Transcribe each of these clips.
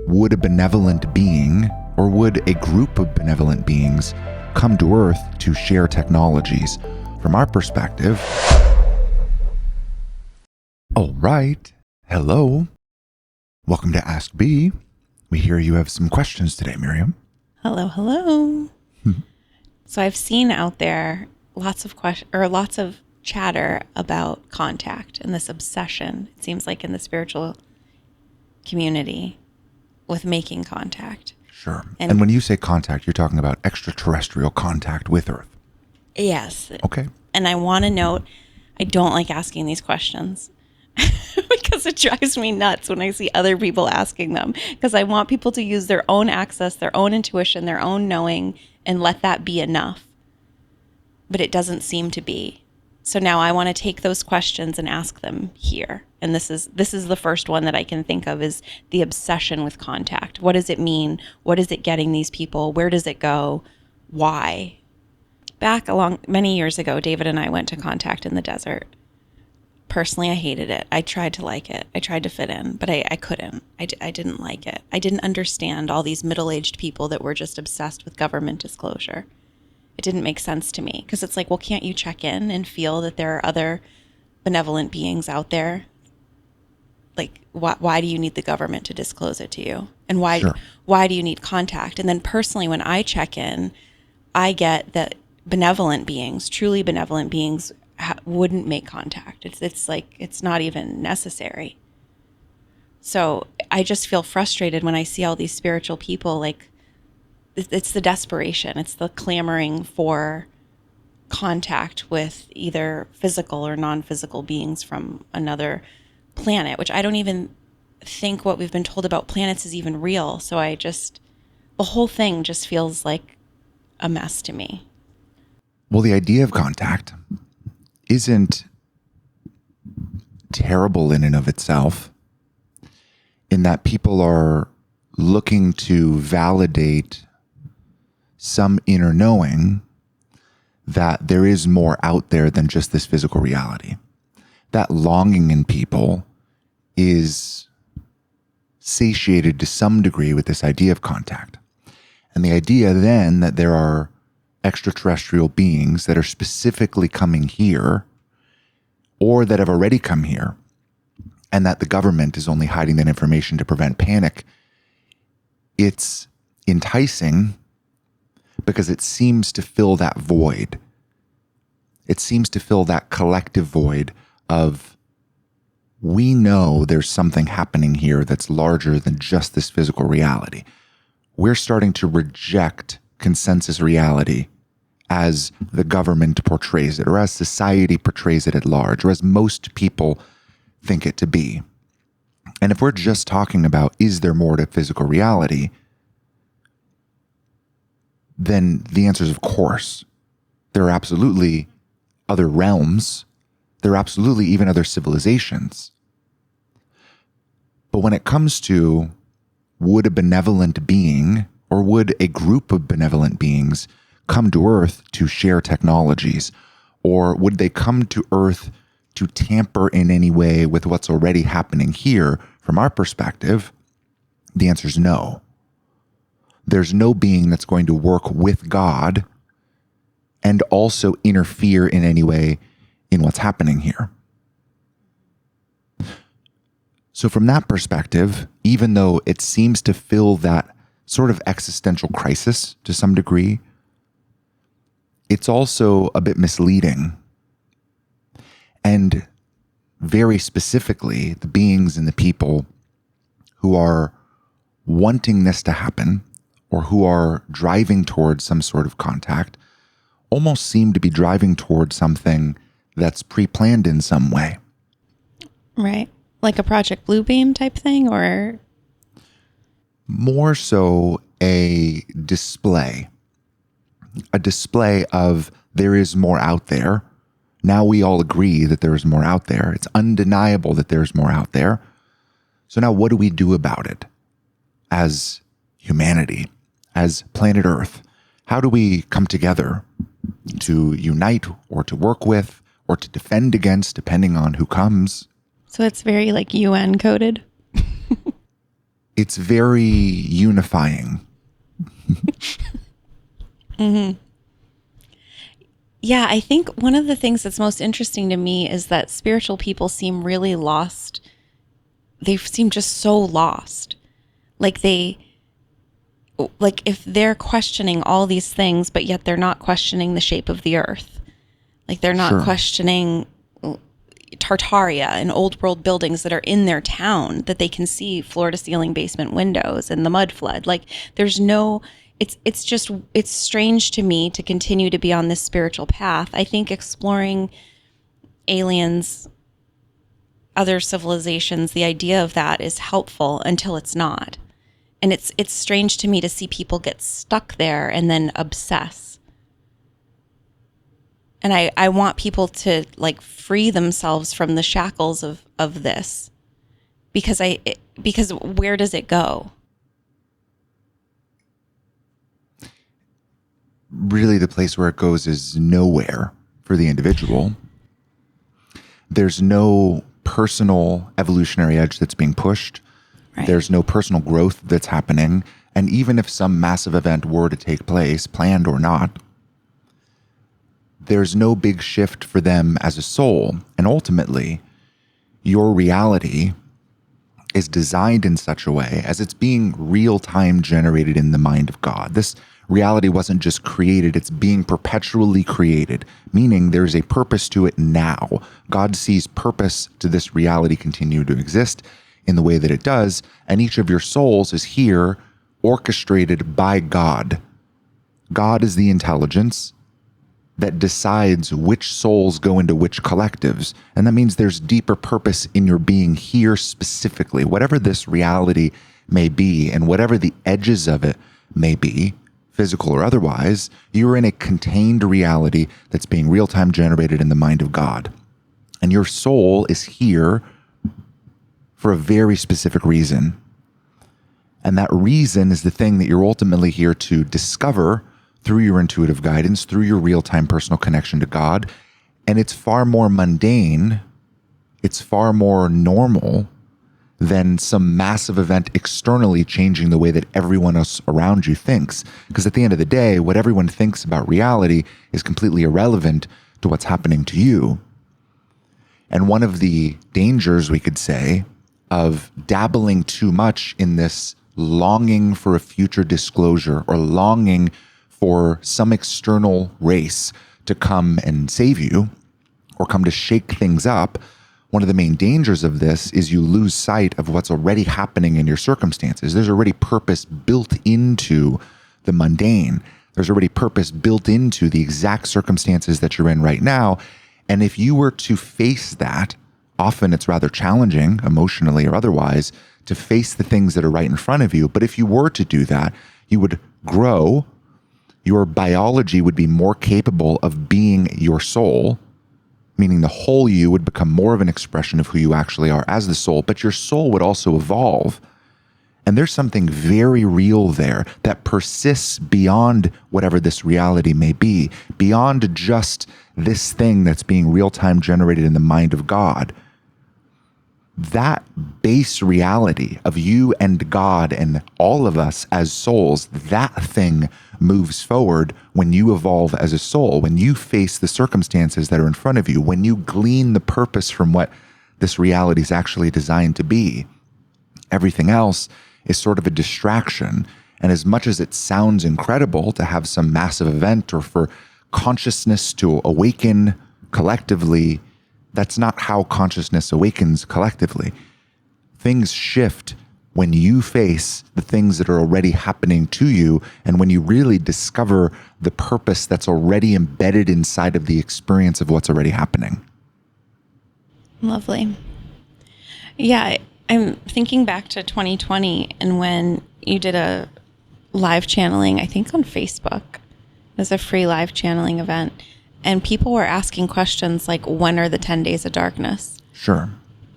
would a benevolent being, or would a group of benevolent beings, come to Earth to share technologies? From our perspective, all right, hello. Welcome to Ask B. We hear you have some questions today, Miriam. Hello, hello. So I've seen out there lots of chatter about contact and this obsession, it seems like, in the spiritual community with making contact. Sure. And when you say contact, you're talking about extraterrestrial contact with Earth. Yes. Okay. And I want to note, I don't like asking these questions because it drives me nuts when I see other people asking them, because I want people to use their own access, their own intuition, their own knowing, and let that be enough. But it doesn't seem to be. So now I want to take those questions and ask them here. And this is the first one that I can think of, is the obsession with contact. What does it mean? What is it getting these people? Where does it go? Why? Back many years ago, David and I went to contact in the desert. Personally, I hated it. I tried to like it. I tried to fit in, but I couldn't. I didn't like it. I didn't understand all these middle-aged people that were just obsessed with government disclosure. It didn't make sense to me, because it's like, well, can't you check in and feel that there are other benevolent beings out there? Like, why do you need the government to disclose it to you? And why do you need contact? And then personally, when I check in, I get that benevolent beings, truly benevolent beings, wouldn't make contact. It's like, it's not even necessary. So I just feel frustrated when I see all these spiritual people, like, it's the desperation. It's the clamoring for contact with either physical or non-physical beings from another planet, which I don't even think what we've been told about planets is even real. So the whole thing just feels like a mess to me. Well, the idea of contact isn't terrible in and of itself, in that people are looking to validate some inner knowing that there is more out there than just this physical reality. That longing in people is satiated to some degree with this idea of contact. And the idea then that there are extraterrestrial beings that are specifically coming here, or that have already come here, and that the government is only hiding that information to prevent panic, it's enticing because it seems to fill that void. It seems to fill that collective void of, we know there's something happening here that's larger than just this physical reality. We're starting to reject consensus reality as the government portrays it, or as society portrays it at large, or as most people think it to be. And if we're just talking about, is there more to physical reality, then the answer is, of course. There are absolutely other realms. There are absolutely even other civilizations. But when it comes to, would a benevolent being, or would a group of benevolent beings, come to Earth to share technologies? Or would they come to Earth to tamper in any way with what's already happening here? From our perspective, the answer is no. There's no being that's going to work with God and also interfere in any way in what's happening here. So from that perspective, even though it seems to fill that sort of existential crisis to some degree, it's also a bit misleading. And very specifically, the beings and the people who are wanting this to happen, or who are driving towards some sort of contact, almost seem to be driving towards something that's pre-planned in some way. Right. Like a Project Bluebeam type thing, or? More so a display of, there is more out there. Now we all agree that there is more out there. It's undeniable that there's more out there. So now what do we do about it as humanity, as planet Earth? How do we come together to unite or to work with or to defend against, depending on who comes? So it's very like UN coded. it's very unifying. Yeah, I think one of the things that's most interesting to me is that spiritual people seem really lost. They seem just so lost. Like if they're questioning all these things, but yet they're not questioning the shape of the earth. Like they're not Sure. questioning Tartaria and old world buildings that are in their town that they can see floor to ceiling basement windows and the mud flood. Like there's no, it's strange to me to continue to be on this spiritual path. I think exploring aliens, other civilizations, the idea of that is helpful until it's not. And it's strange to me to see people get stuck there and then obsess. And I want people to like free themselves from the shackles of this, because where does it go? Really, the place where it goes is nowhere for the individual. There's no personal evolutionary edge that's being pushed. Right. There's no personal growth that's happening. And even if some massive event were to take place, planned or not, there's no big shift for them as a soul. And ultimately, your reality is designed in such a way as it's being real-time generated in the mind of God. This reality wasn't just created, it's being perpetually created, meaning there's a purpose to it now. God sees purpose to this reality continue to exist in the way that it does, and each of your souls is here orchestrated by God. God is the intelligence that decides which souls go into which collectives. And that means there's deeper purpose in your being here specifically. Whatever this reality may be, and whatever the edges of it may be, physical or otherwise, you're in a contained reality that's being real-time generated in the mind of God. And your soul is here for a very specific reason. And that reason is the thing that you're ultimately here to discover through your intuitive guidance, through your real-time personal connection to God. And it's far more mundane, it's far more normal than some massive event externally changing the way that everyone else around you thinks. Because at the end of the day, what everyone thinks about reality is completely irrelevant to what's happening to you. And one of the dangers, we could say, of dabbling too much in this longing for a future disclosure or longing for some external race to come and save you or come to shake things up, one of the main dangers of this is you lose sight of what's already happening in your circumstances. There's already purpose built into the mundane. There's already purpose built into the exact circumstances that you're in right now. And if you were to face that, often it's rather challenging, emotionally or otherwise, to face the things that are right in front of you. But if you were to do that, you would grow. Your biology would be more capable of being your soul, meaning the whole you would become more of an expression of who you actually are as the soul, but your soul would also evolve. And there's something very real there that persists beyond whatever this reality may be, beyond just this thing that's being real-time generated in the mind of God. That base reality of you and God and all of us as souls, that thing moves forward when you evolve as a soul, when you face the circumstances that are in front of you, when you glean the purpose from what this reality is actually designed to be. Everything else is sort of a distraction. And as much as it sounds incredible to have some massive event or for consciousness to awaken collectively, that's not how consciousness awakens collectively. Things shift when you face the things that are already happening to you, and when you really discover the purpose that's already embedded inside of the experience of what's already happening. Lovely. Yeah, I'm thinking back to 2020 and when you did a live channeling, I think on Facebook. It was a free live channeling event. And people were asking questions like, when are the 10 days of darkness? Sure.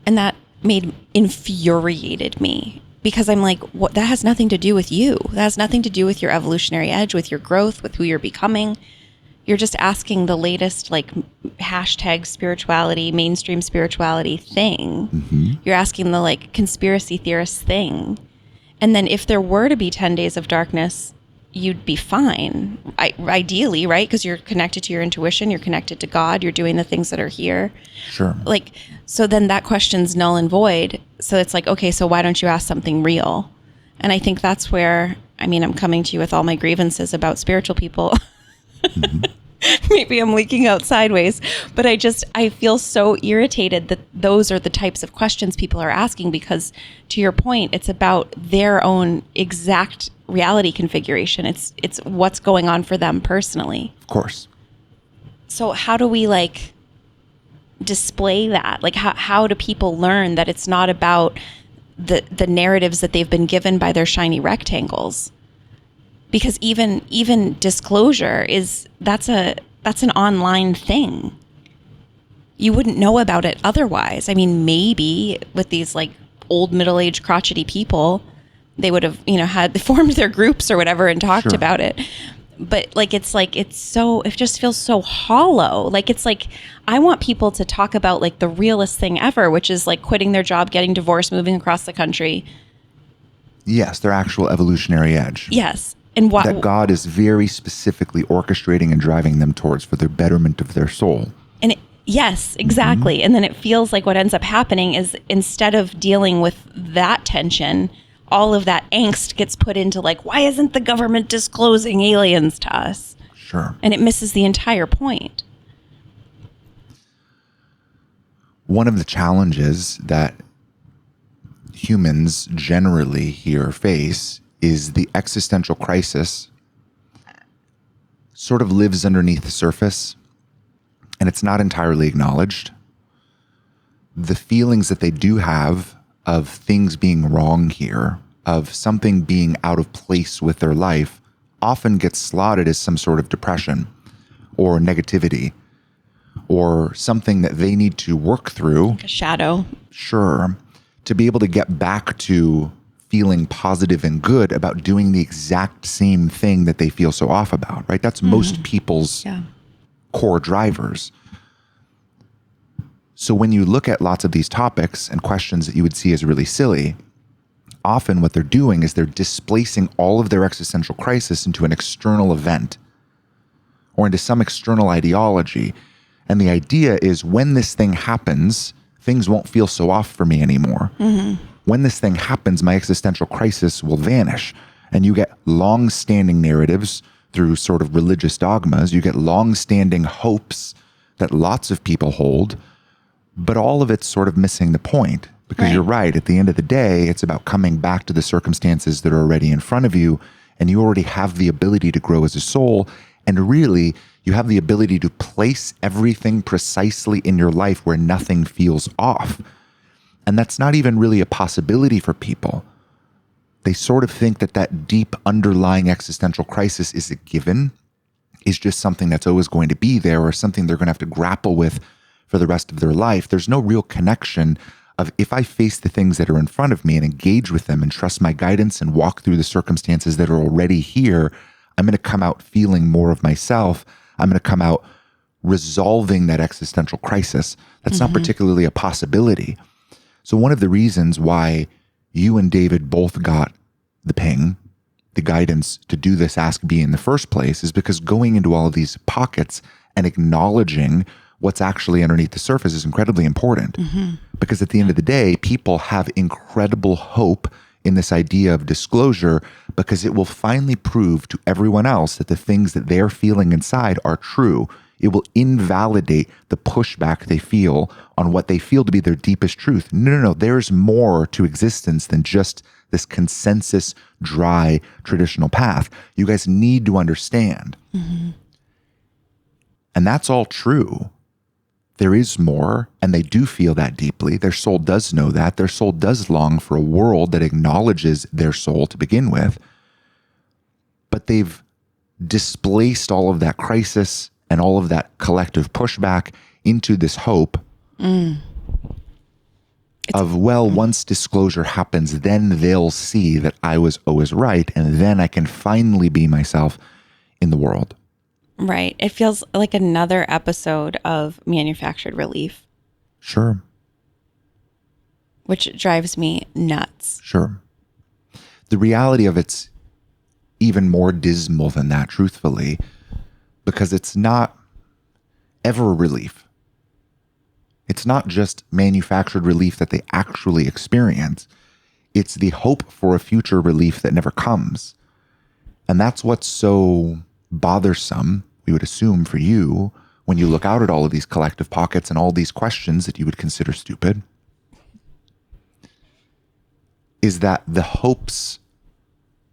And that infuriated me because I'm like, what? That has nothing to do with you. That has nothing to do with your evolutionary edge, with your growth, with who you're becoming. You're just asking the latest like hashtag spirituality, mainstream spirituality thing. Mm-hmm. You're asking the like conspiracy theorist thing. And then if there were to be 10 days of darkness, you'd be fine. Ideally, right? Because you're connected to your intuition, you're connected to God, you're doing the things that are here. Sure. Like, so then that question's null and void. So it's like, okay, so why don't you ask something real? And I think that's where, I mean, I'm coming to you with all my grievances about spiritual people. Mm-hmm. Maybe I'm leaking out sideways, but I feel so irritated that those are the types of questions people are asking, because to your point, it's about their own exact reality configuration. It's what's going on for them personally. Of course. So how do we like display that? Like how do people learn that it's not about the narratives that they've been given by their shiny rectangles? Because even disclosure that's an online thing. You wouldn't know about it otherwise. I mean, maybe with these like old middle-aged crotchety people, they would have, had formed their groups or whatever and talked about it. But it just feels so hollow. Like, it's like, I want people to talk about like the realest thing ever, which is like quitting their job, getting divorced, moving across the country. Yes, their actual evolutionary edge. Yes. And what that God is very specifically orchestrating and driving them towards for the betterment of their soul. And yes, exactly. Mm-hmm. And then it feels like what ends up happening is, instead of dealing with that tension, all of that angst gets put into like, why isn't the government disclosing aliens to us? Sure. And it misses the entire point. One of the challenges that humans generally here face is the existential crisis sort of lives underneath the surface, and it's not entirely acknowledged. The feelings that they do have of things being wrong here, of something being out of place with their life, often gets slotted as some sort of depression or negativity or something that they need to work through. Like a shadow. Sure. To be able to get back to feeling positive and good about doing the exact same thing that they feel so off about, right? That's most people's core drivers. So when you look at lots of these topics and questions that you would see as really silly, often what they're doing is they're displacing all of their existential crisis into an external event or into some external ideology. And the idea is, when this thing happens, things won't feel so off for me anymore. Mm-hmm. When this thing happens, my existential crisis will vanish. And you get long-standing narratives through sort of religious dogmas. You get long-standing hopes that lots of people hold, but all of it's sort of missing the point. Because You're right, at the end of the day, it's about coming back to the circumstances that are already in front of you, and you already have the ability to grow as a soul. And really, you have the ability to place everything precisely in your life where nothing feels off. And that's not even really a possibility for people. They sort of think that deep underlying existential crisis is a given, is just something that's always going to be there, or something they're going to have to grapple with for the rest of their life. There's no real connection of, if I face the things that are in front of me and engage with them and trust my guidance and walk through the circumstances that are already here, I'm going to come out feeling more of myself. I'm going to come out resolving that existential crisis. That's not particularly a possibility. So one of the reasons why you and David both got the ping, the guidance to do this Ask B in the first place, is because going into all of these pockets and acknowledging what's actually underneath the surface is incredibly important. Mm-hmm. Because at the end of the day, people have incredible hope in this idea of disclosure, because it will finally prove to everyone else that the things that they're feeling inside are true. It will invalidate the pushback they feel on what they feel to be their deepest truth. No. There's more to existence than just this consensus, dry, traditional path. You guys need to understand. Mm-hmm. And that's all true. There is more, and they do feel that deeply. Their soul does know that. Their soul does long for a world that acknowledges their soul to begin with. But they've displaced all of that crisis and all of that collective pushback into this hope of, once disclosure happens, then they'll see that I was always right, and then I can finally be myself in the world. Right. It feels like another episode of manufactured relief. Sure. Which drives me nuts. Sure. the reality of it's even more dismal than that, truthfully, because it's not ever relief. It's not just manufactured relief that they actually experience. It's the hope for a future relief that never comes. And that's what's so bothersome, we would assume, for you when you look out at all of these collective pockets and all these questions that you would consider stupid, is that the hopes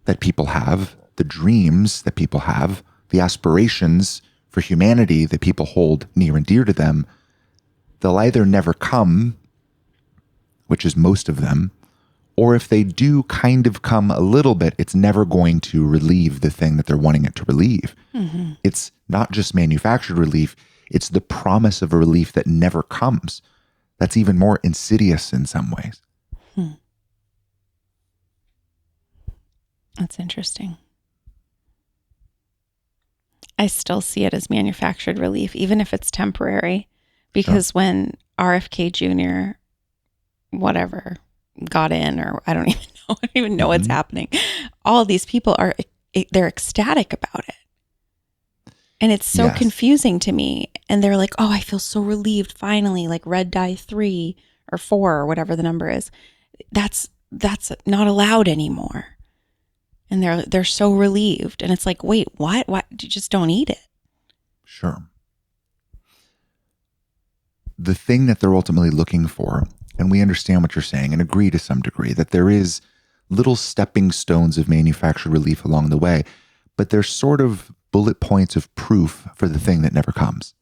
that people have, the dreams that people have, the aspirations for humanity that people hold near and dear to them, they'll either never come, which is most of them, or if they do kind of come a little bit, it's never going to relieve the thing that they're wanting it to relieve. Mm-hmm. It's not just manufactured relief, it's the promise of a relief that never comes. That's even more insidious in some ways. That's interesting. I still see it as manufactured relief, even if it's temporary, because when RFK Jr., whatever, got in, or I don't even know what's happening. All of these people they're ecstatic about it. And it's so confusing to me. And they're like, oh, I feel so relieved finally, like red dye 3 or 4 or whatever the number is. That's not allowed anymore. And they're so relieved. And it's like, wait, what? What? You just don't eat it. Sure. The thing that they're ultimately looking for, and we understand what you're saying and agree to some degree, that there is little stepping stones of manufactured relief along the way, but they're sort of bullet points of proof for the thing that never comes.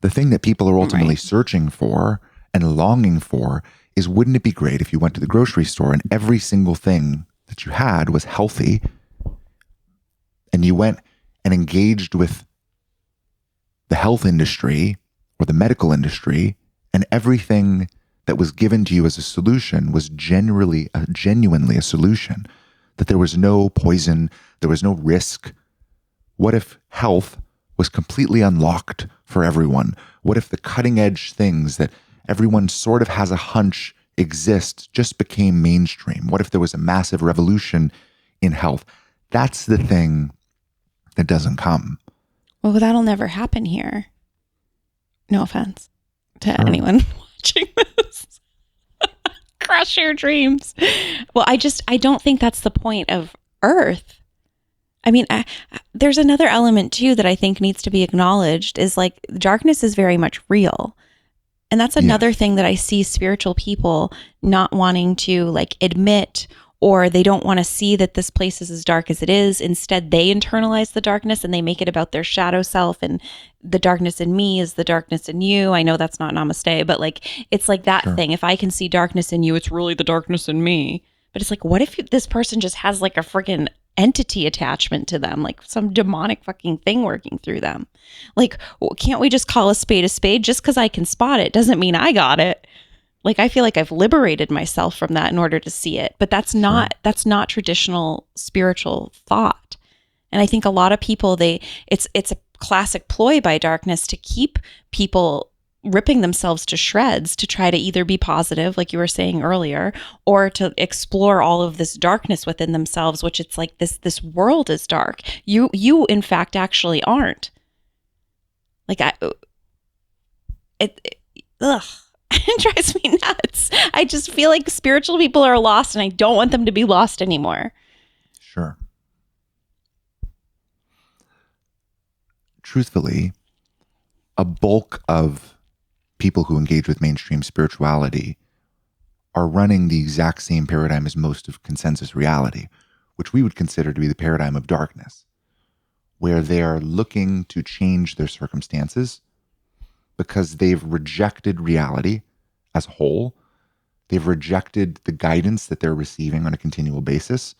The thing that people are ultimately searching for and longing for is, wouldn't it be great if you went to the grocery store and every single thing that you had was healthy, and you went and engaged with the health industry or the medical industry, and everything that was given to you as a solution was genuinely a solution, that there was no poison, there was no risk. What if health was completely unlocked for everyone? What if the cutting edge things that everyone sort of has a hunch exist just became mainstream? What if there was a massive revolution in health? That's the thing that doesn't come. Well, that'll never happen here. No offense to anyone watching this. Crush your dreams. Well, I don't think that's the point of Earth. I mean, there's another element too that I think needs to be acknowledged, is like darkness is very much real. And that's another thing that I see spiritual people not wanting to like admit, or they don't want to see that this place is as dark as it is. Instead, they internalize the darkness and they make it about their shadow self, and the darkness in me is the darkness in you. I know that's not namaste, but like, it's like that thing. If I can see darkness in you, it's really the darkness in me. But it's like, what if this person just has like a freaking entity attachment to them, like some demonic fucking thing working through them? Like, can't we just call a spade? Just because I can spot it doesn't mean I got it. Like, I feel like I've liberated myself from that in order to see it, but that's not traditional spiritual thought. And I think a lot of people, it's a classic ploy by darkness to keep people ripping themselves to shreds, to try to either be positive, like you were saying earlier, or to explore all of this darkness within themselves, which it's like this world is dark. You in fact actually aren't. Like it drives me nuts. I just feel like spiritual people are lost, and I don't want them to be lost anymore. Sure. Truthfully, a bulk of people who engage with mainstream spirituality are running the exact same paradigm as most of consensus reality, which we would consider to be the paradigm of darkness, where they are looking to change their circumstances because they've rejected reality as a whole. They've rejected the guidance that they're receiving on a continual basis,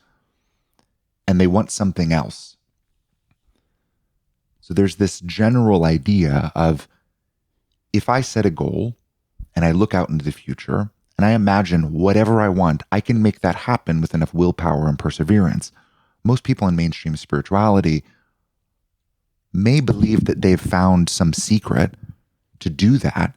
and they want something else. So there's this general idea of, if I set a goal and I look out into the future and I imagine whatever I want, I can make that happen with enough willpower and perseverance. Most people in mainstream spirituality may believe that they've found some secret to do that.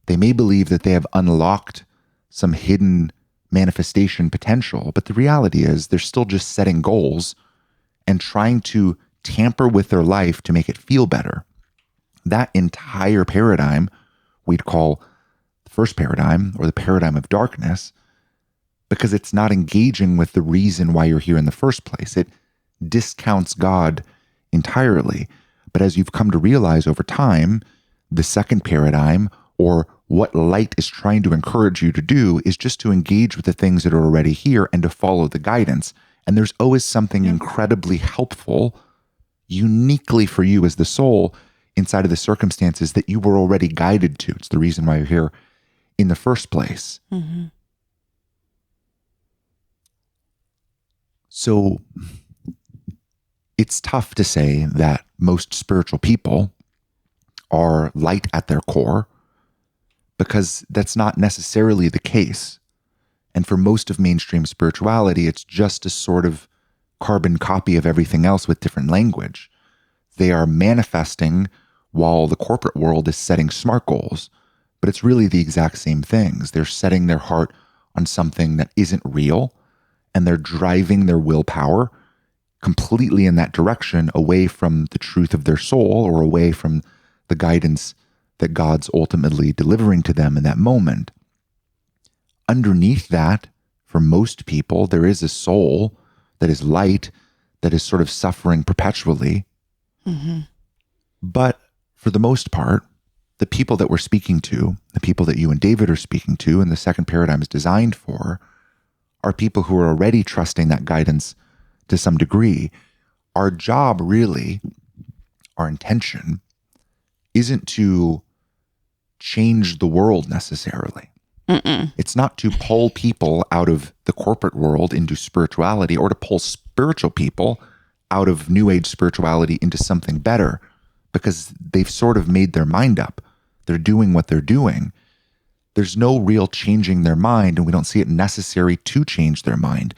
They may believe that they have unlocked some hidden manifestation potential. But the reality is they're still just setting goals and trying to tamper with their life to make it feel better. That entire paradigm we'd call the first paradigm, or the paradigm of darkness, because it's not engaging with the reason why you're here in the first place. It discounts God entirely. But as you've come to realize over time, the second paradigm, or what light is trying to encourage you to do, is just to engage with the things that are already here and to follow the guidance. And there's always something incredibly helpful, uniquely for you as the soul, inside of the circumstances that you were already guided to. It's the reason why you're here in the first place. Mm-hmm. So it's tough to say that most spiritual people are light at their core, because that's not necessarily the case. And for most of mainstream spirituality, it's just a sort of carbon copy of everything else with different language. They are manifesting while the corporate world is setting SMART goals, but it's really the exact same things. They're setting their heart on something that isn't real, and they're driving their willpower completely in that direction, away from the truth of their soul, or away from the guidance that God's ultimately delivering to them in that moment. Underneath that, for most people, there is a soul that is light, that is sort of suffering perpetually. Mm-hmm. But for the most part, the people that we're speaking to, the people that you and David are speaking to, and the second paradigm is designed for, are people who are already trusting that guidance to some degree. Our job, really, our intention, isn't to change the world necessarily. Mm-mm. It's not to pull people out of the corporate world into spirituality, or to pull spiritual people out of New Age spirituality into something better, because they've sort of made their mind up. They're doing what they're doing. There's no real changing their mind, and we don't see it necessary to change their mind.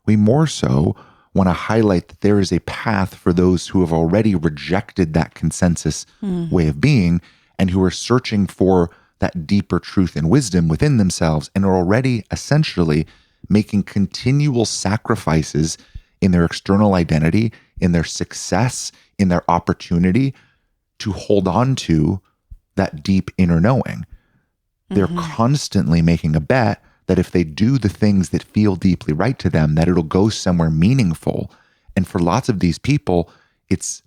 We more so want to highlight that there is a path for those who have already rejected that consensus way of being, and who are searching for that deeper truth and wisdom within themselves, and are already essentially making continual sacrifices in their external identity, in their success, in their opportunity to hold on to that deep inner knowing. They're constantly making a bet that if they do the things that feel deeply right to them, that it'll go somewhere meaningful. And for lots of these people, it's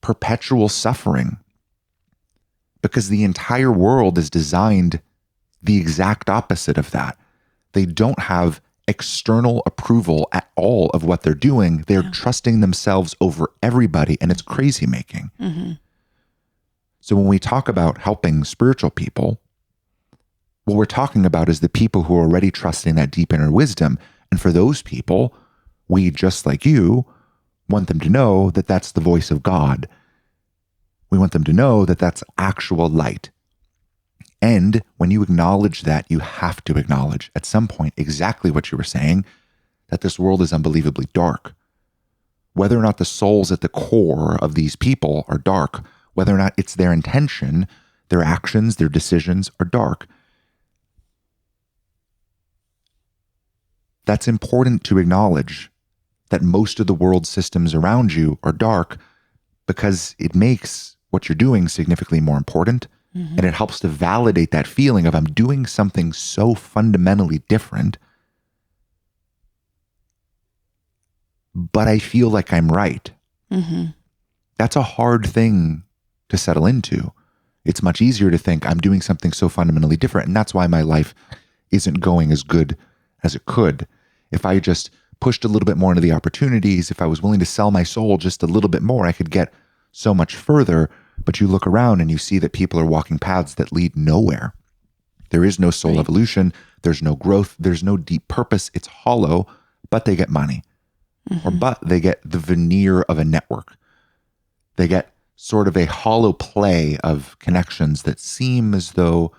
perpetual suffering, because the entire world is designed the exact opposite of that. They don't have external approval at all of what they're doing. They're trusting themselves over everybody, and it's crazy making. Mm-hmm. So when we talk about helping spiritual people, what we're talking about is the people who are already trusting that deep inner wisdom. And for those people, we, just like you, want them to know that that's the voice of God. We want them to know that that's actual light. And when you acknowledge that, you have to acknowledge at some point exactly what you were saying, that this world is unbelievably dark. Whether or not the souls at the core of these people are dark, whether or not it's their intention, their actions, their decisions are dark. That's important to acknowledge, that most of the world systems around you are dark, because it makes what you're doing significantly more important. And it helps to validate that feeling of, I'm doing something so fundamentally different, but I feel like I'm right. That's a hard thing to settle into. It's much easier to think I'm doing something so fundamentally different, and that's why my life isn't going as good as it could. If I just pushed a little bit more into the opportunities, if I was willing to sell my soul just a little bit more, I could get so much further. But you look around and you see that people are walking paths that lead nowhere. There is no soul evolution. There's no growth. There's no deep purpose. It's hollow, but they get money. But they get the veneer of a network. They get sort of a hollow play of connections that seem as though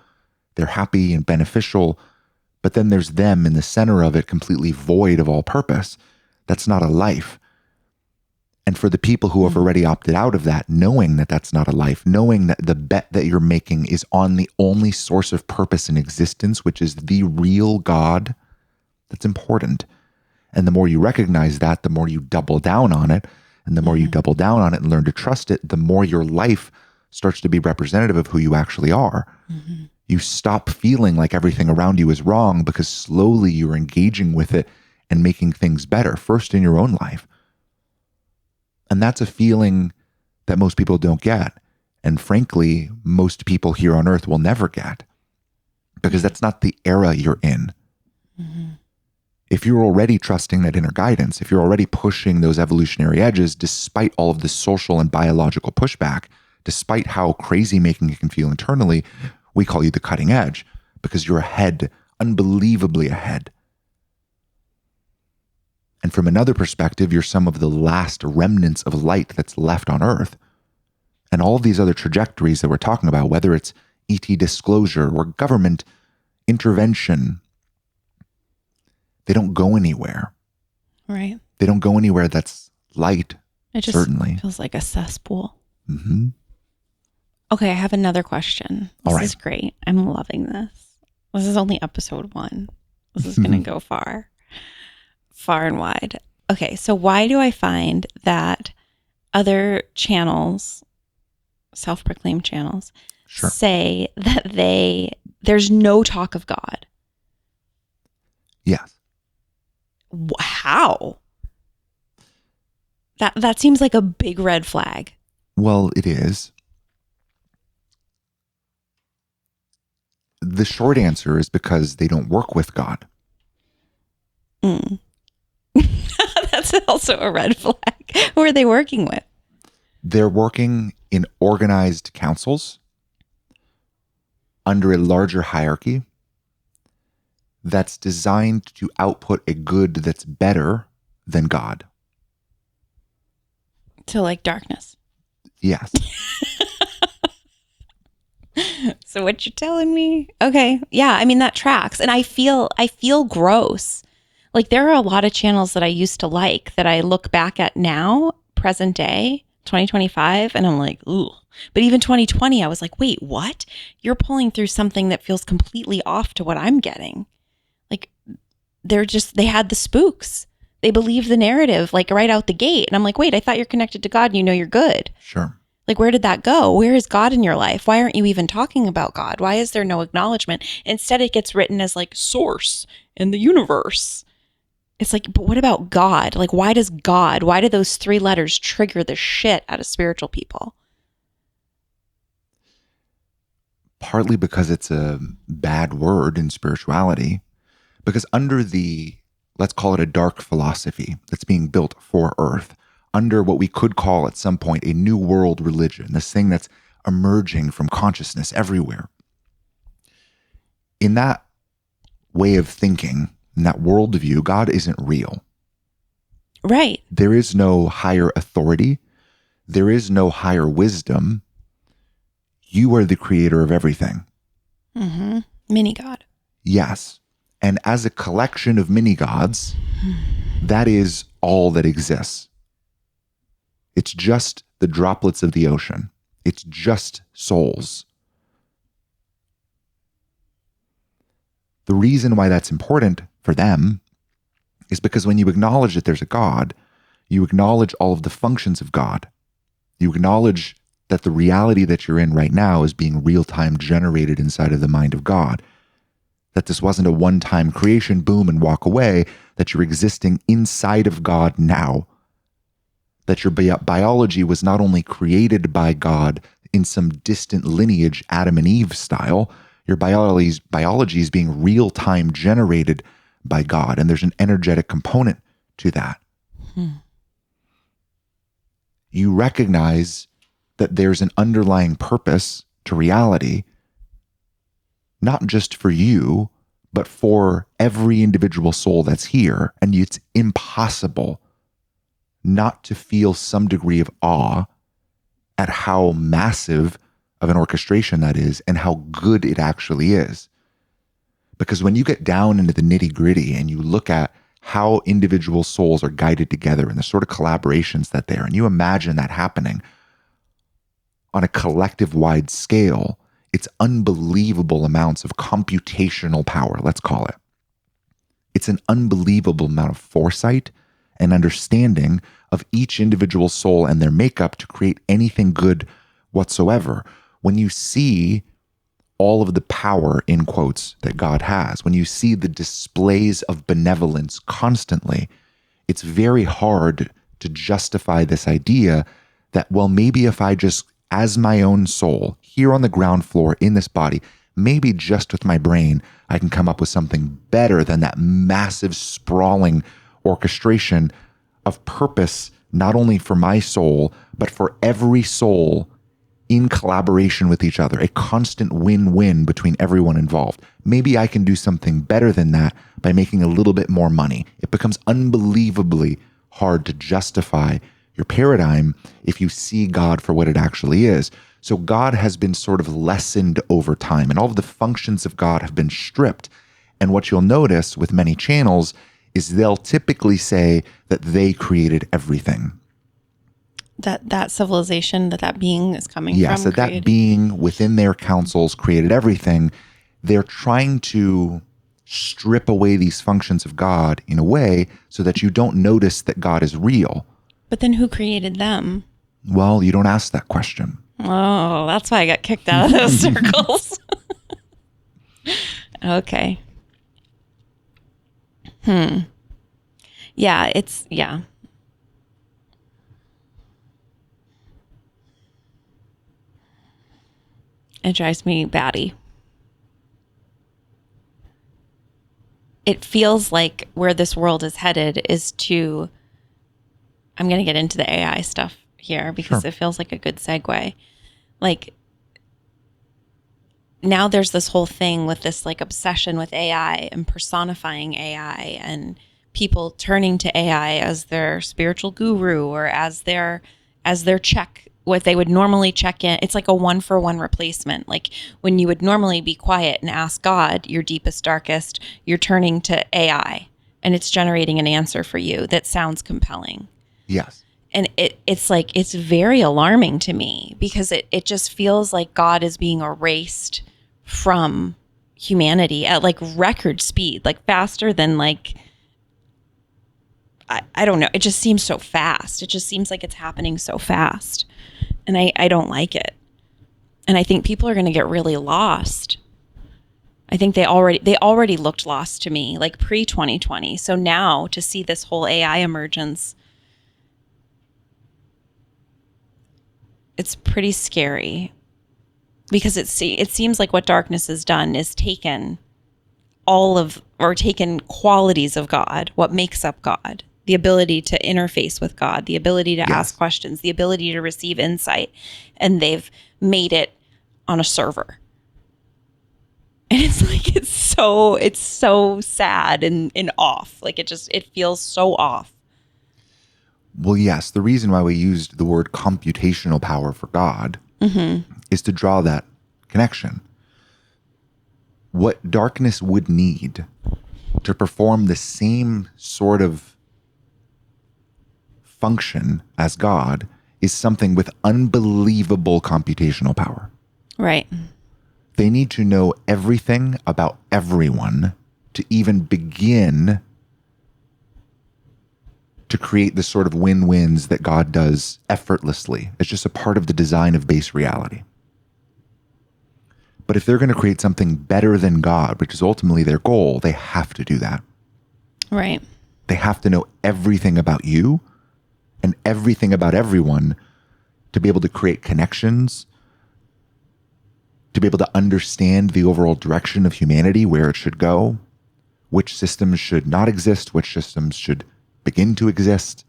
they're happy and beneficial, but then there's them in the center of it, completely void of all purpose. That's not a life. And for the people who have already opted out of that, knowing that that's not a life, knowing that the bet that you're making is on the only source of purpose in existence, which is the real God, That's important. And the more you recognize that, the more you double down on it. And the more you double down on it and learn to trust it, the more your life starts to be representative of who you actually are. You stop feeling like everything around you is wrong because slowly you're engaging with it and making things better, first in your own life. And that's a feeling that most people don't get. And frankly, most people here on earth will never get because that's not the era you're in. If you're already trusting that inner guidance, if you're already pushing those evolutionary edges, despite all of the social and biological pushback, despite how crazy making it can feel internally, we call you the cutting edge because you're ahead, unbelievably ahead. And from another perspective, you're some of the last remnants of light that's left on Earth. And all of these other trajectories that we're talking about, whether it's ET disclosure or government intervention, they don't go anywhere. Right. They don't go anywhere that's light, It just certainly. feels like a cesspool. Mm-hmm. Okay, I have another question. All This right. is great. I'm loving this. This is only episode 1. This is going to go far and wide. Okay, so why do I find that other channels, self-proclaimed channels, Sure. say that there's no talk of God? Yes. How? That seems like a big red flag. Well, it is. The short answer is because they don't work with God. That's also a red flag. Who are they working with? They're working in organized councils under a larger hierarchy that's designed to output a good that's better than God. So like darkness. Yes. So what you're telling me? Okay. Yeah, I mean that tracks. And I feel gross. Like there are a lot of channels that I used to like that I look back at now, present day, 2025, and I'm like, ooh. But even 2020, I was like, wait, what? You're pulling through something that feels completely off to what I'm getting. Like they had the spooks. They believe the narrative like right out the gate. And I'm like, wait, I thought you're connected to God and you know you're good. Sure. Like, where did that go? Where is God in your life? Why aren't you even talking about God? Why is there no acknowledgement? Instead, it gets written as like source in the universe. It's like, but what about God? Like, why do those 3 letters trigger the shit out of spiritual people? Partly because it's a bad word in spirituality, because under the, let's call it a dark philosophy that's being built for Earth, under what we could call at some point a new world religion, this thing that's emerging from consciousness everywhere. In that way of thinking, in that worldview, God isn't real. Right. There is no higher authority. There is no higher wisdom. You are the creator of everything. Mm-hmm. Mini God. Yes. And as a collection of mini gods, that is all that exists. It's just the droplets of the ocean. It's just souls. The reason why that's important for them is because when you acknowledge that there's a God, you acknowledge all of the functions of God. You acknowledge that the reality that you're in right now is being real-time generated inside of the mind of God. That this wasn't a one-time creation, boom, and walk away, that you're existing inside of God now. That your biology was not only created by God in some distant lineage, Adam and Eve style, your biology is being real-time generated by God, and there's an energetic component to that. You recognize that there's an underlying purpose to reality, not just for you, but for every individual soul that's here, and it's impossible not to feel some degree of awe at how massive of an orchestration that is and how good it actually is. Because when you get down into the nitty-gritty and you look at how individual souls are guided together and the sort of collaborations that there, and you imagine that happening on a collective-wide scale, it's unbelievable amounts of computational power, let's call it. It's an unbelievable amount of foresight and understanding of each individual soul and their makeup to create anything good whatsoever. When you see all of the power, in quotes, that God has, when you see the displays of benevolence constantly, it's very hard to justify this idea that, well, maybe if I just, as my own soul, here on the ground floor in this body, maybe just with my brain, I can come up with something better than that massive, sprawling orchestration of purpose, not only for my soul, but for every soul in collaboration with each other, a constant win-win between everyone involved. Maybe I can do something better than that by making a little bit more money. It becomes unbelievably hard to justify your paradigm if you see God for what it actually is. So God has been sort of lessened over time, and all of the functions of God have been stripped. And what you'll notice with many channels is they'll typically say that they created everything. That civilization, that being is coming Yes, from. that being within their councils created everything. They're trying to strip away these functions of God in a way so that you don't notice that God is real. But then who created them? Well, you don't ask that question. Oh, that's why I got kicked out of those circles. Okay. Yeah, yeah. It drives me batty. It feels like where this world is headed is to, I'm going to get into the AI stuff here because Sure. It feels like a good segue. Like now there's this whole thing with this like obsession with AI and personifying AI and people turning to AI as their spiritual guru or as their check, what they would normally check in. It's like a 1-for-1 replacement. Like when you would normally be quiet and ask God your deepest, darkest, you're turning to AI and it's generating an answer for you that sounds compelling. Yes. And it's like, it's very alarming to me because it just feels like God is being erased from humanity at like record speed, like faster than like, I don't know. It just seems so fast. It just seems like it's happening so fast. And I don't like it. And I think people are going to get really lost. I think they already looked lost to me, like pre-2020. So now to see this whole AI emergence, it's pretty scary because it seems like what darkness has done is taken taken qualities of God, what makes up God, the ability to interface with God, the ability to ask questions, the ability to receive insight, and they've made it on a server. And it's like, it's so sad and off. Like it feels so off. Well, yes, the reason why we used the word computational power for God is to draw that connection. What darkness would need to perform the same sort of function as God is something with unbelievable computational power. Right. They need to know everything about everyone to even begin to create the sort of win-wins that God does effortlessly. It's just a part of the design of base reality. But if they're going to create something better than God, which is ultimately their goal, they have to do that. Right. They have to know everything about you and everything about everyone to be able to create connections, to be able to understand the overall direction of humanity, where it should go, which systems should not exist, which systems should begin to exist.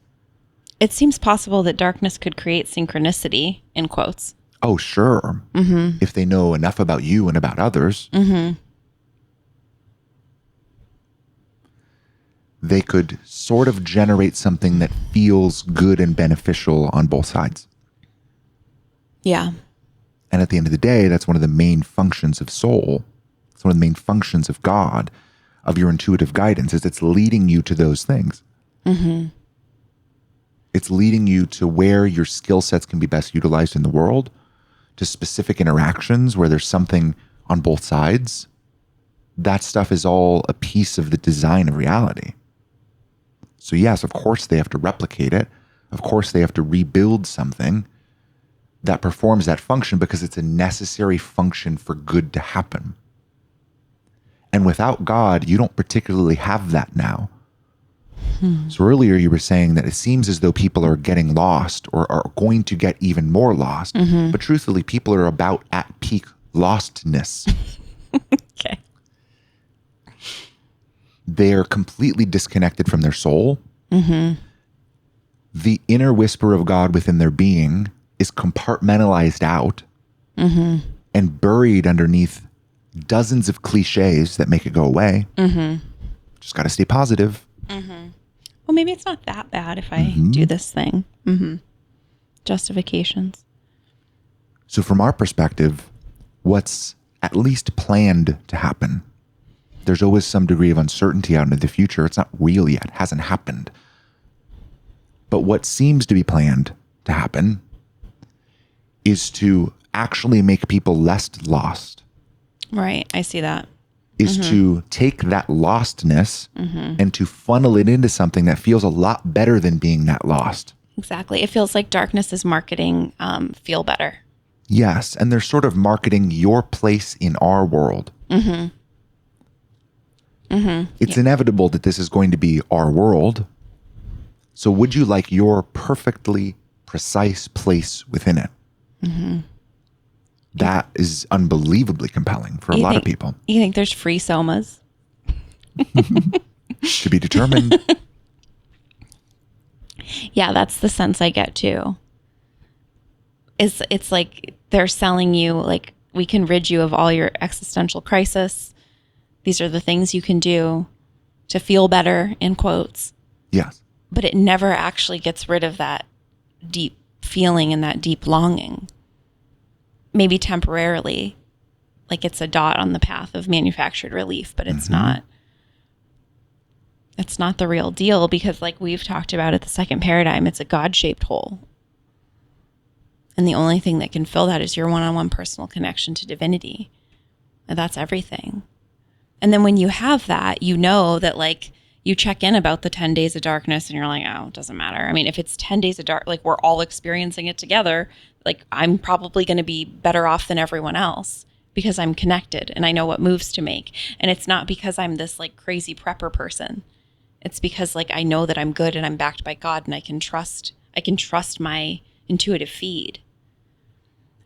It seems possible that darkness could create synchronicity, in quotes. Oh, sure. Mm-hmm. If they know enough about you and about others, they could sort of generate something that feels good and beneficial on both sides. Yeah. And at the end of the day, that's one of the main functions of soul. It's one of the main functions of God, of your intuitive guidance, is it's leading you to those things. Mm-hmm. It's leading you to where your skill sets can be best utilized in the world, to specific interactions where there's something on both sides. that stuff is all a piece of the design of reality. So yes, of course they have to replicate it. Of course they have to rebuild something that performs that function because it's a necessary function for good to happen. And without God, you don't particularly have that now. So earlier you were saying that it seems as though people are getting lost or are going to get even more lost. But truthfully, people are about at peak lostness. Okay. They're completely disconnected from their soul. The inner whisper of God within their being is compartmentalized out and buried underneath dozens of cliches that make it go away. Just got to stay positive. Well, maybe it's not that bad if I do this thing. Justifications. So from our perspective, what's at least planned to happen, there's always some degree of uncertainty out into the future. It's not real yet. It hasn't happened. But what seems to be planned to happen is to actually make people less lost. Right. I see that. Is to take that lostness and to funnel it into something that feels a lot better than being that lost. Exactly. It feels like darkness is marketing feel better. Yes. And they're sort of marketing your place in our world. It's inevitable that this is going to be our world. So would you like your perfectly precise place within it? That is unbelievably compelling for a lot of people. You think there's free somas? To be determined. Yeah, that's the sense I get too. It's like they're selling you, like, we can rid you of all your existential crisis. These are the things you can do to feel better, in quotes. Yes. But it never actually gets rid of that deep feeling and that deep longing. Maybe temporarily, like it's a dot on the path of manufactured relief, but it's not. It's not the real deal because, like we've talked about at the second paradigm, it's a God-shaped hole. And the only thing that can fill that is your one-on-one personal connection to divinity. And that's everything. And then when you have that, you know that, like, you check in about the 10 days of darkness and you're like, oh, it doesn't matter. I mean, if it's 10 days of dark, like we're all experiencing it together, like I'm probably going to be better off than everyone else because I'm connected and I know what moves to make. And it's not because I'm this like crazy prepper person. It's because like I know that I'm good and I'm backed by God and I can trust my intuitive feed.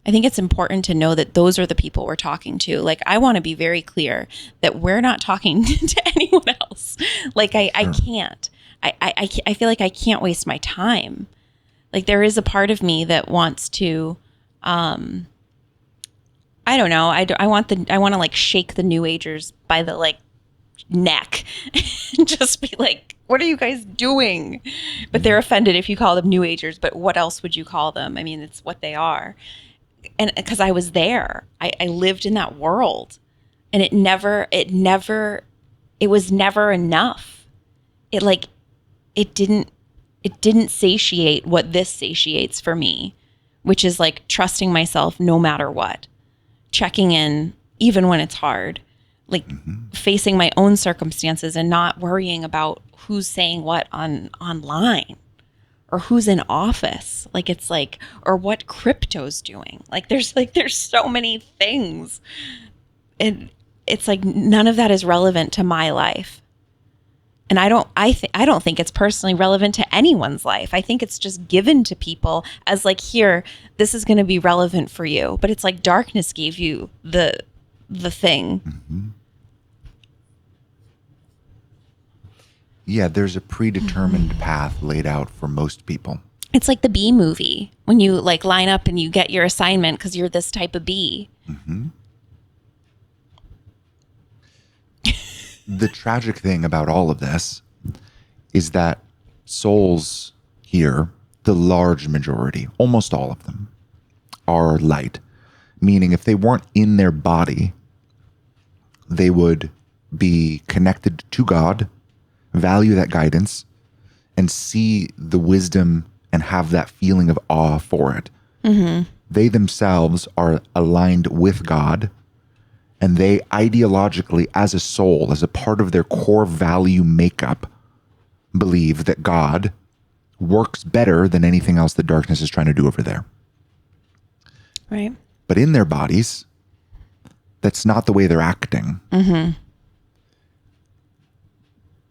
I think it's important to know that those are the people we're talking to. Like, I want to be very clear that we're not talking to anyone else. Like, I can't. I feel like I can't waste my time. Like, there is a part of me that wants to, I don't know. I want to like shake the New Agers by the like neck and just be like, what are you guys doing? But they're offended if you call them New Agers. But what else would you call them? I mean, it's what they are. And because I was there, I lived in that world, and it was never enough. It didn't satiate what this satiates for me, which is like trusting myself no matter what, checking in even when it's hard, like facing my own circumstances and not worrying about who's saying what online. Or who's in office, like it's like, or what crypto's doing. Like there's so many things, and it's like none of that is relevant to my life. And I don't think it's personally relevant to anyone's life. I think it's just given to people as like, here, this is going to be relevant for you. But it's like darkness gave you the thing. Yeah, there's a predetermined path laid out for most people. It's like the bee movie when you like line up and you get your assignment because you're this type of bee. The tragic thing about all of this is that souls here, the large majority, almost all of them, are light. Meaning if they weren't in their body, they would be connected to God, value that guidance, and see the wisdom and have that feeling of awe for it. They themselves are aligned with God And they ideologically, as a soul, as a part of their core value makeup, believe that God works better than anything else that darkness is trying to do over there. Right. But in their bodies, that's not the way they're acting. Mm-hmm.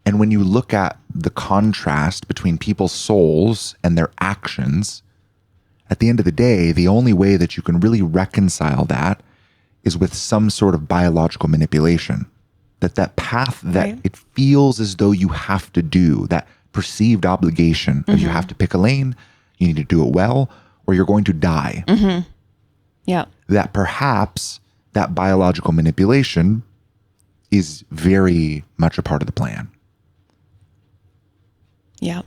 And when you look at the contrast between people's souls and their actions, at the end of the day, the only way that you can really reconcile that is with some sort of biological manipulation. That path that Right. it feels as though you have to do, that perceived obligation of you have to pick a lane, you need to do it well, or you're going to die. Yeah. That perhaps that biological manipulation is very much a part of the plan. Yeah.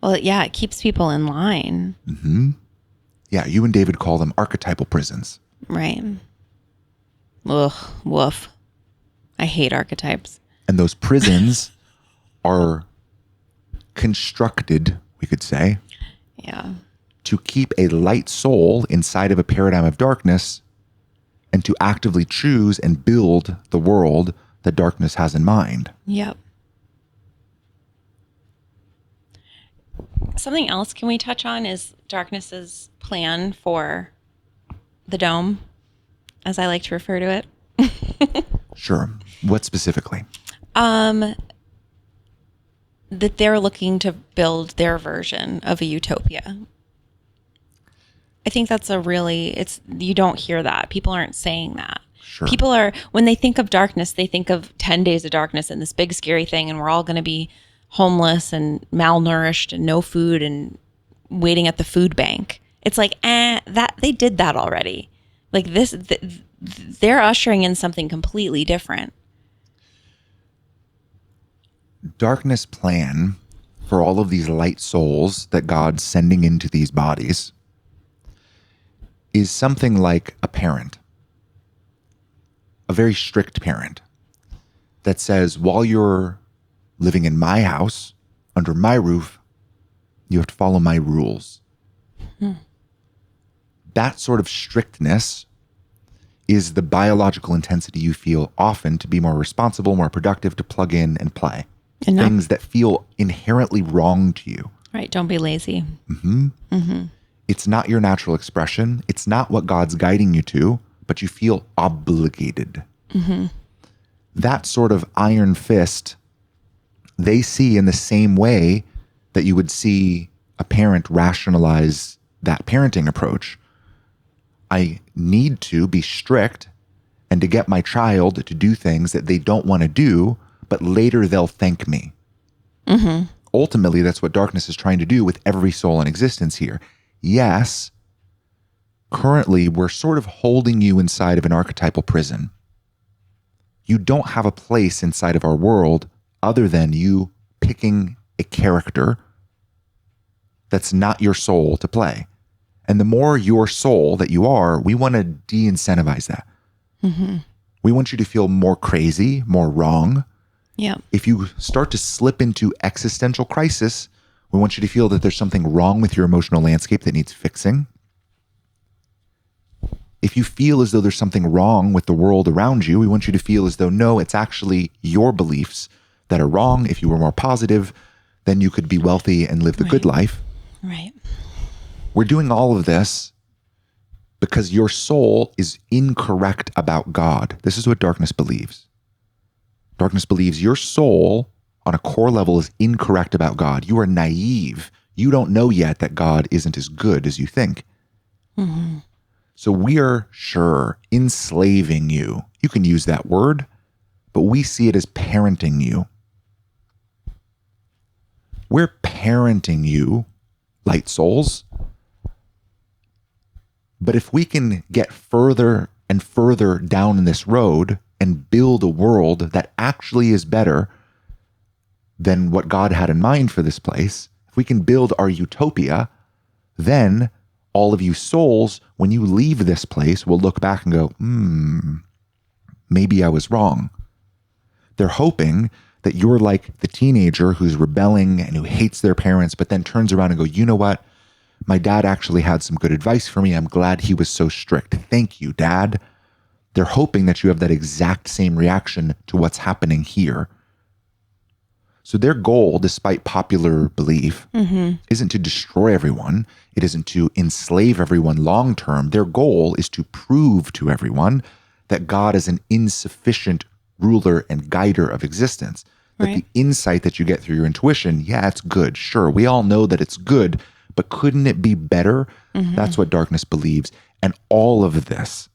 Well, yeah, it keeps people in line. Yeah, you and David call them archetypal prisons. Right. Ugh, woof. I hate archetypes. And those prisons are constructed, we could say, Yeah. to keep a light soul inside of a paradigm of darkness and to actively choose and build the world that darkness has in mind. Yep. Something else can we touch on is darkness's plan for the dome, as I like to refer to it. Sure. What specifically? That they're looking to build their version of a utopia. I think that's you don't hear that. People aren't saying that. Sure. People are, when they think of darkness, they think of 10 days of darkness and this big scary thing, and we're all going to be homeless and malnourished and no food and waiting at the food bank. It's like, that they did that already. Like they're ushering in something completely different. Darkness plan for all of these light souls that God's sending into these bodies is something like a parent, a very strict parent that says, while you're living in my house, under my roof, you have to follow my rules. That sort of strictness is the biological intensity you feel often to be more responsible, more productive, to plug in and play. And Things that feel inherently wrong to you. Right. Don't be lazy. It's not your natural expression. It's not what God's guiding you to, but you feel obligated. That sort of iron fist, they see in the same way that you would see a parent rationalize that parenting approach. I need to be strict and to get my child to do things that they don't want to do, but later they'll thank me. Ultimately, that's what darkness is trying to do with every soul in existence here. Yes, currently we're sort of holding you inside of an archetypal prison. You don't have a place inside of our world other than you picking a character that's not your soul to play. And the more your soul that you are, we want to de-incentivize that. We want you to feel more crazy, more wrong. Yeah. If you start to slip into existential crisis, we want you to feel that there's something wrong with your emotional landscape that needs fixing. If you feel as though there's something wrong with the world around you, we want you to feel as though, no, it's actually your beliefs that are wrong. If you were more positive, then you could be wealthy and live the good life. Right. We're doing all of this because your soul is incorrect about God. This is what darkness believes. Darkness believes your soul on a core level is incorrect about God. You are naive. You don't know yet that God isn't as good as you think. So we are, sure, enslaving you. You can use that word, but we see it as parenting you. We're parenting you, light souls. But if we can get further and further down this road and build a world that actually is better than what God had in mind for this place, if we can build our utopia, then all of you souls, when you leave this place, will look back and go, maybe I was wrong. They're hoping that you're like the teenager who's rebelling and who hates their parents, but then turns around and go, you know what? My dad actually had some good advice for me. I'm glad he was so strict. Thank you, Dad. They're hoping that you have that exact same reaction to what's happening here. So their goal, despite popular belief, isn't to destroy everyone. It isn't to enslave everyone long term. Their goal is to prove to everyone that God is an insufficient ruler and guider of existence. That the insight that you get through your intuition, yeah, it's good. Sure, we all know that it's good, but couldn't it be better? That's what darkness believes. And all of this,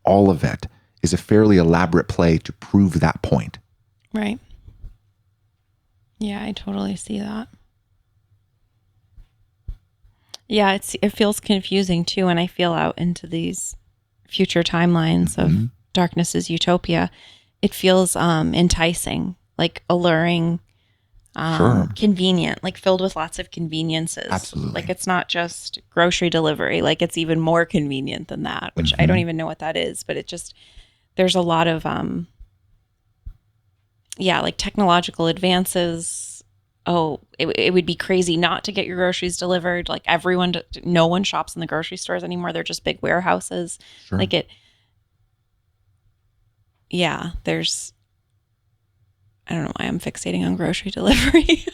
all of it, is a fairly elaborate play to prove that point. Right. Yeah, I totally see that. Yeah, it feels confusing too, and I feel out into these future timelines of darkness is utopia. It feels enticing, like alluring, convenient, like filled with lots of conveniences. Absolutely. Like it's not just grocery delivery, like it's even more convenient than that, which I don't even know what that is, but it just, there's a lot of like technological advances. Oh, it would be crazy not to get your groceries delivered. Like no one shops in the grocery stores anymore. They're just big warehouses. Sure. Like I don't know why I'm fixating on grocery delivery,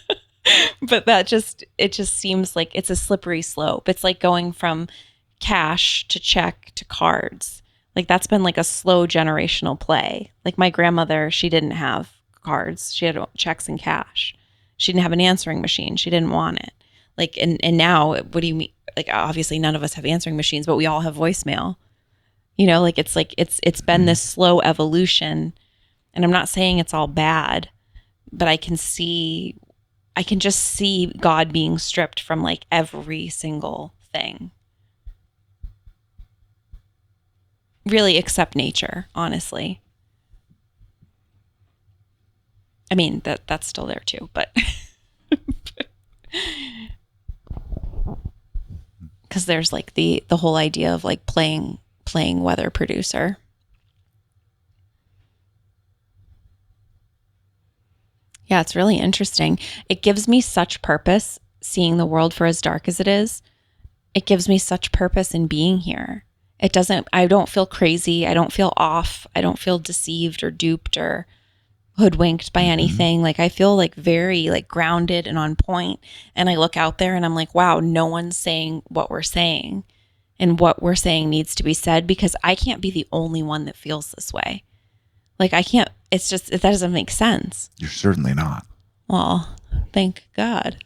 but it just seems like it's a slippery slope. It's like going from cash to check to cards. Like that's been like a slow generational play. Like my grandmother, she didn't have cards. She had checks and cash. She didn't have an answering machine. She didn't want it. Like, and now what do you mean? Like, obviously none of us have answering machines, but we all have voicemail, like, it's been this slow evolution, and I'm not saying it's all bad, but I can just see God being stripped from like every single thing. Really, except nature, honestly. I mean, that's still there too, but because there's like the whole idea of like playing weather producer. Yeah, it's really interesting. It gives me such purpose seeing the world for as dark as it is. It gives me such purpose in being here. I don't feel crazy. I don't feel off. I don't feel deceived or duped or hoodwinked by anything. Like I feel like very like grounded and on point. And I look out there and I'm like, wow, no one's saying what we're saying, and what we're saying needs to be said, because I can't be the only one that feels this way. Like I can't, it's just, that doesn't make sense. You're certainly not. Well, thank God.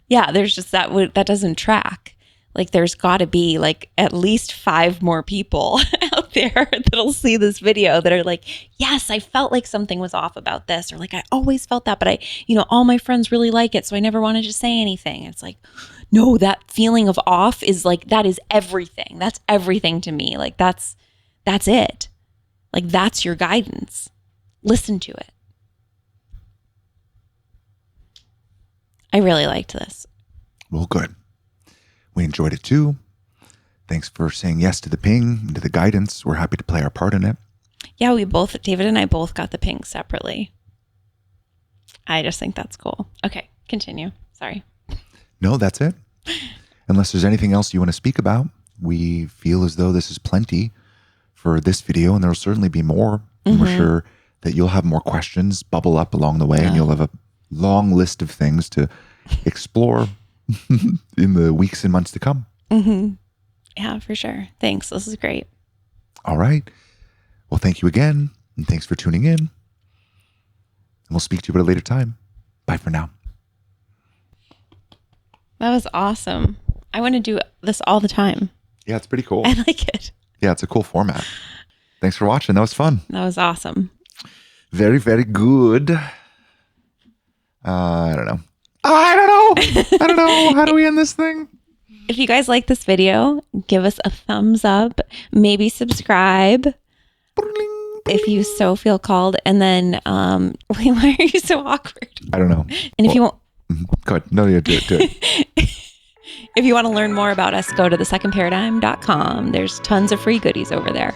Yeah, there's just that doesn't track. Like there's got to be like at least 5 more people out there that'll see this video that are like, yes, I felt like something was off about this, or like I always felt that, but all my friends really like it, so I never wanted to say anything. It's like, no, that feeling of off is like, that is everything. That's everything to me. Like that's it. Like that's your guidance. Listen to it. I really liked this. Well, good. We enjoyed it too. Thanks for saying yes to the ping and to the guidance. We're happy to play our part in it. Yeah, David and I both got the ping separately. I just think that's cool. Okay, continue. Sorry. No, that's it. Unless there's anything else you want to speak about, we feel as though this is plenty for this video, and there'll certainly be more. And we're sure that you'll have more questions bubble up along the way, and you'll have a long list of things to explore in the weeks and months to come. Yeah, for sure. Thanks. This is great. All right. Well, thank you again, and thanks for tuning in. And we'll speak to you at a later time. Bye for now. That was awesome. I want to do this all the time. Yeah, it's pretty cool. I like it. Yeah, it's a cool format. Thanks for watching. That was fun. That was awesome. Very, very good. I don't know. I don't know. How do we end this thing? If you guys like this video, give us a thumbs up. Maybe subscribe if you so feel called. And then, wait, why are you so awkward? I don't know. And if you want, go ahead. No, do it. If you want to learn more about us, go to thesecondparadigm.com. There's tons of free goodies over there.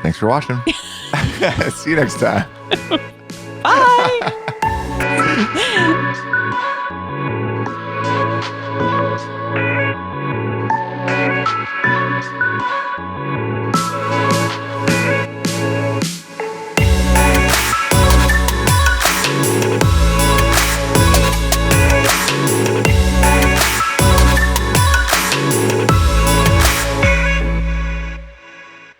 Thanks for watching. See you next time. Bye.